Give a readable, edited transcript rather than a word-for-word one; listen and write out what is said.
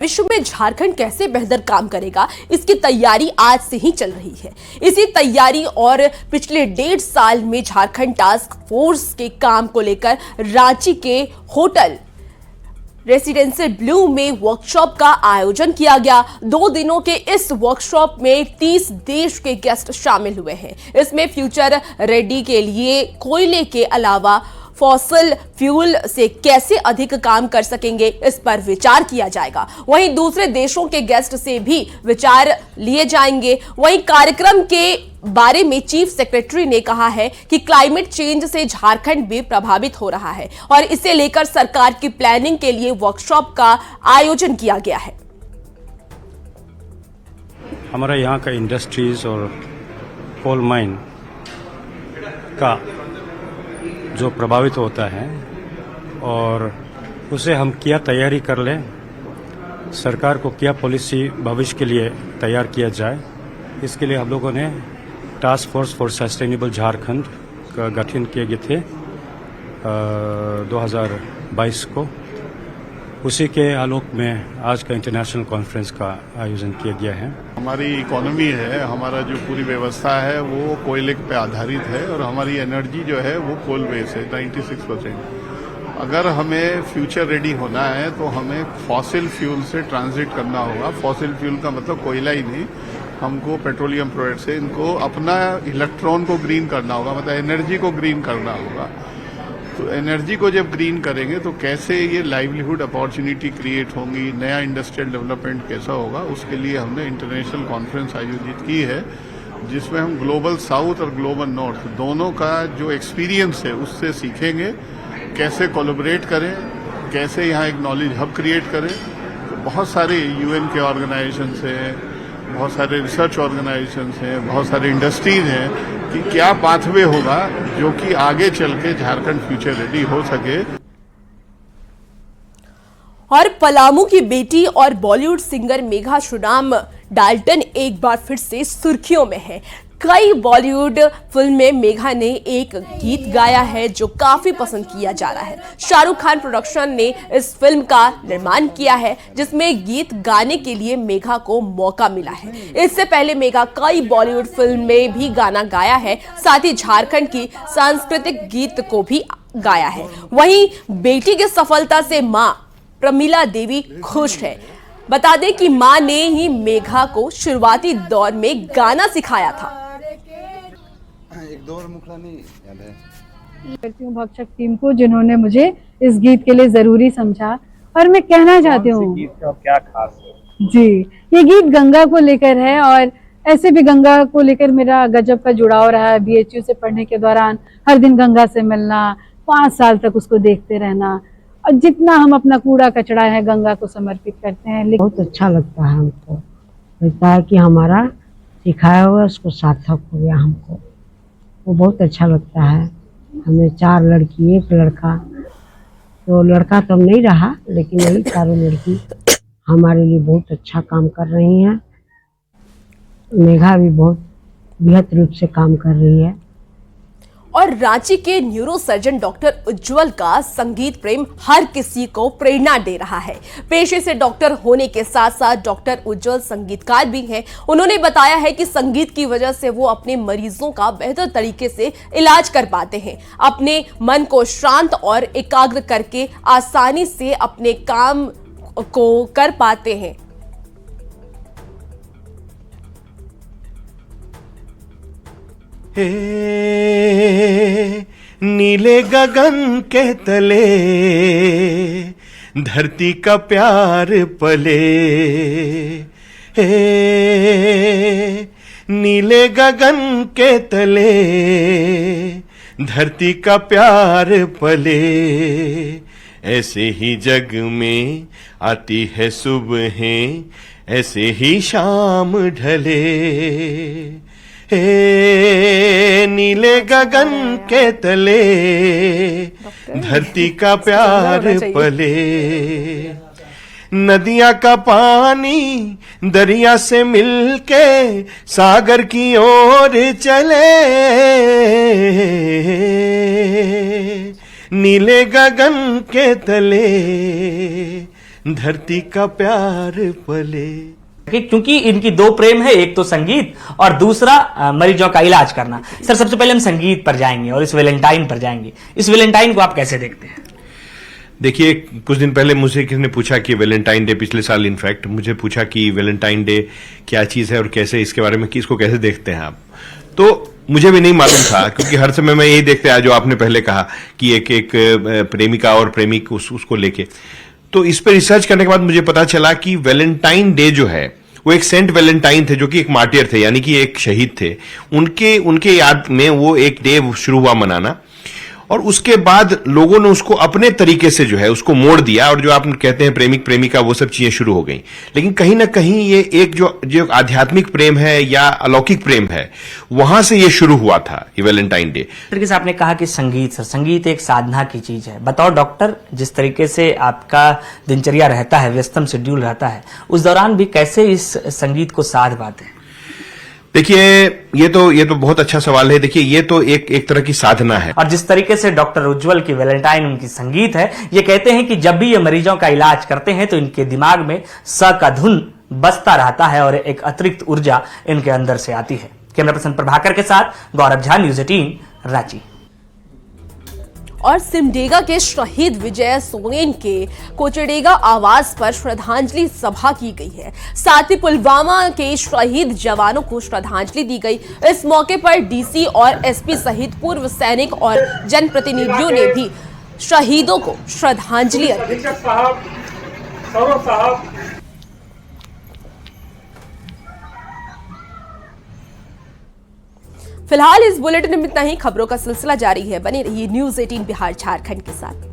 विश्व में झारखंड कैसे बेहतर काम करेगा, इसकी तैयारी आज से ही चल रही है। इसी तैयारी और पिछले 1.5 साल में झारखंड टास्क फोर्स के काम को लेकर रांची के होटल रेसिडेंशियल ब्लू में वर्कशॉप का आयोजन किया गया। 2 दिनों के इस वर्कशॉप में 30 देश के गेस्ट शामिल हुए हैं। इसमें फ्यूचर रेडी के लिए कोयले के अलावा फॉसिल फ्यूल से कैसे अधिक काम कर सकेंगे, इस पर विचार किया जाएगा। वहीं दूसरे देशों के गेस्ट से भी विचार लिए जाएंगे। वहीं कार्यक्रम के बारे में चीफ सेक्रेटरी ने कहा है कि क्लाइमेट चेंज से झारखंड भी प्रभावित हो रहा है और इसे लेकर सरकार की प्लानिंग के लिए वर्कशॉप का आयोजन किया गया है। हमारा यहाँ का इंडस्ट्रीज और कोल माइन का जो प्रभावित होता है और उसे हम क्या तैयारी कर लें, सरकार को क्या पॉलिसी भविष्य के लिए तैयार किया जाए, इसके लिए हम लोगों ने task force for sustainable Jharkhand का गठन किए गए थे 2022 को। उसी के आलोक में आज का इंटरनेशनल कॉन्फ्रेंस का आयोजन किया गया है। हमारी इकोनॉमी है, हमारा जो पूरी व्यवस्था है वो कोयले पे आधारित है और हमारी एनर्जी जो है वो कोल बेस है 96%। अगर हमें फ्यूचर रेडी होना है तो हमें फॉसिल फ्यूल से ट्रांजिट करना होगा। फॉसिल फ्यूल का मतलब कोयला ही नहीं, हमको पेट्रोलियम प्रोडक्ट से इनको अपना इलेक्ट्रॉन को ग्रीन करना होगा, मतलब एनर्जी को ग्रीन करना होगा। तो एनर्जी को जब ग्रीन करेंगे तो कैसे ये लाइवलीहुड अपॉर्चुनिटी क्रिएट होंगी, नया इंडस्ट्रियल डेवलपमेंट कैसा होगा, उसके लिए हमने इंटरनेशनल कॉन्फ्रेंस आयोजित की है, जिसमें हम ग्लोबल साउथ और ग्लोबल नॉर्थ दोनों का जो एक्सपीरियंस है उससे सीखेंगे, कैसे कोलैबोरेट करें, कैसे यहाँ एक नॉलेज हब क्रिएट करें। तो बहुत सारे यूएन के ऑर्गेनाइजेशंस हैं, बहुत सारे रिसर्च ऑर्गेनाइजेशंस हैं, बहुत सारे इंडस्ट्रीज हैं कि क्या पाथवे होगा जो कि आगे चल के झारखंड फ्यूचर रेडी हो सके। और पलामू की बेटी और बॉलीवुड सिंगर मेघा सुडाम डाल्टन एक बार फिर से सुर्खियों में है। कई बॉलीवुड फिल्म में मेघा ने एक गीत गाया है जो काफी पसंद किया जा रहा है। शाहरुख खान प्रोडक्शन ने इस फिल्म का निर्माण किया है, जिसमें गीत गाने के लिए मेघा को मौका मिला है। इससे पहले मेघा कई बॉलीवुड फिल्म में भी गाना गाया है, साथ ही झारखंड की सांस्कृतिक गीत को भी गाया है। वहीं बेटी की सफलता से मां प्रमिला देवी खुश है। बता दें कि मां ने ही मेघा को शुरुआती दौर में गाना सिखाया था। एक दौर मुखड़ा नहीं याद है। करती हूँ भक्षक टीम को, जिन्होंने मुझे इस गीत के लिए जरूरी समझा। और मैं कहना चाहती हूँ क्या खास है जी, ये गीत गंगा को लेकर है और ऐसे भी गंगा को लेकर मेरा गजब का जुड़ाव रहा है। बीएचयू से पढ़ने के दौरान हर दिन गंगा से मिलना, 5 साल तक उसको देखते रहना, और जितना हम अपना कूड़ा कचरा है गंगा को समर्पित करते हैं। बहुत अच्छा लगता है हमको, लगता है कि हमारा सिखाया हुआ उसको सार्थक हो गया। हमको वो बहुत अच्छा लगता है। हमें 4 लड़की 1 लड़का, तो लड़का तो नहीं रहा, लेकिन यही 4 लड़की हमारे लिए बहुत अच्छा काम कर रही हैं। मेघा भी बहुत बृहत रूप से काम कर रही है। और रांची के न्यूरोसर्जन डॉक्टर उज्जवल का संगीत प्रेम हर किसी को प्रेरणा दे रहा है। पेशे से डॉक्टर होने के साथ साथ डॉक्टर उज्जवल संगीतकार भी हैं। उन्होंने बताया है कि संगीत की वजह से वो अपने मरीजों का बेहतर तरीके से इलाज कर पाते हैं, अपने मन को शांत और एकाग्र करके आसानी से अपने काम को कर पाते हैं। हे नीले गगन के तले धरती का प्यार पले, हे नीले गगन के तले धरती का प्यार पले, ऐसे ही जग में आती है सुबहें, ऐसे ही शाम ढले। हे नीले गगन के तले धरती का प्यार पले, नदियां का पानी दरिया से मिलके सागर की ओर चले, नीले गगन के तले धरती का प्यार पले। क्योंकि इनकी दो प्रेम है, एक तो संगीत और दूसरा मरीजों का इलाज करना। सर, सबसे पहले हम संगीत पर जाएंगे और इस वैलेंटाइन पर जाएंगे। इस वैलेंटाइन को आप कैसे देखते हैं? देखिए, कुछ दिन पहले मुझसे किसी ने पूछा कि वैलेंटाइन डे, पिछले साल इनफैक्ट मुझे पूछा कि वैलेंटाइन डे क्या चीज़ है और कैसे इसके बारे में, कि इसको कैसे देखते हैं आप। तो मुझे भी नहीं मालूम था, क्योंकि हर समय मैं यही देखते आया जो आपने पहले कहा कि एक प्रेमिका और प्रेमिक उसको लेके। तो इस पर रिसर्च करने के बाद मुझे पता चला कि वैलेंटाइन डे जो है वो एक सेंट वैलेंटाइन थे, जो कि एक मार्टियर थे, यानी कि एक शहीद थे। उनके याद में वो एक डे शुरू हुआ मनाना, और उसके बाद लोगों ने उसको अपने तरीके से जो है उसको मोड़ दिया, और जो आप कहते हैं प्रेमिक प्रेमिका, वो सब चीजें शुरू हो गई। लेकिन कहीं ना कहीं ये एक जो आध्यात्मिक प्रेम है या अलौकिक प्रेम है, वहां से ये शुरू हुआ था, ये वैलेंटाइन डे। तरीके से आपने कहा कि संगीत, सर, संगीत एक साधना की चीज है। बतौर डॉक्टर, जिस तरीके से आपका दिनचर्या रहता है, व्यस्तम शेड्यूल रहता है, उस दौरान भी कैसे इस संगीत को साध पाते हैं? देखिए, ये तो बहुत अच्छा सवाल है। देखिए, ये तो एक तरह की साधना है। और जिस तरीके से डॉक्टर उज्जवल की वैलेंटाइन उनकी संगीत है, ये कहते हैं कि जब भी ये मरीजों का इलाज करते हैं तो इनके दिमाग में स का धुन बजता रहता है और एक अतिरिक्त ऊर्जा इनके अंदर से आती है। कैमरा पर्सन प्रभाकर के साथ गौरव झा, न्यूज 18, रांची। और सिमडेगा के शहीद विजय सोरेन के कोचडेगा आवास पर श्रद्धांजलि सभा की गई है। साथ ही पुलवामा के शहीद जवानों को श्रद्धांजलि दी गई। इस मौके पर डीसी और एसपी सहित पूर्व सैनिक और जनप्रतिनिधियों ने भी शहीदों को श्रद्धांजलि अर्पित की। फिलहाल इस बुलेटिन में इतना ही। खबरों का सिलसिला जारी है, बने रहिए न्यूज 18 बिहार झारखंड के साथ।